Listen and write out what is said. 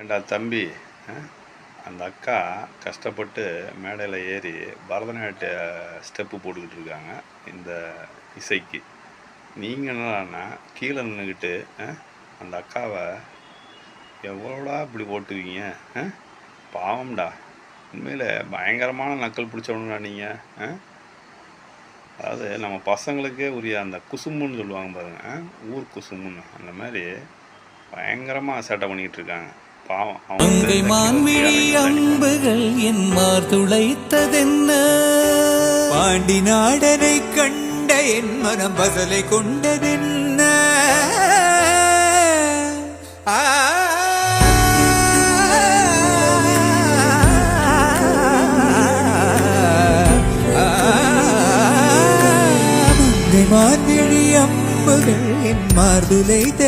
ஏண்டா தம்பி, அந்த அக்கா கஷ்டப்பட்டு மேடையில் ஏறி பரதநாட்டிய ஸ்டெப்பு போட்டுக்கிட்டு இருக்காங்க இந்த இசைக்கு. நீங்கள் என்னன்னா கீழே நின்றுக்கிட்டு அந்த அக்காவை எவ்வளோடா இப்படி போட்டுவீங்க? பாவம்டா, உண்மையில் பயங்கரமான நக்கல் பிடிச்சவனுடா நீங்கள். அதாவது நம்ம பசங்களுக்கே உரிய அந்த குசும்புன்னு சொல்லுவாங்க பாருங்கள், ஊர் குசும்புன்னு, அந்த மாதிரி பயங்கரமாக சேட்டை பண்ணிக்கிட்டு இருக்காங்க. அங்கை மான்விழி அம்புகள் என் மார்துளைத்ததென்ன? பாண்டி நாடனை கண்ட என் மனம் பசலை கொண்டதென்ன? அங்கை மான்விழி அம்புகள் என் மார்துளைத்த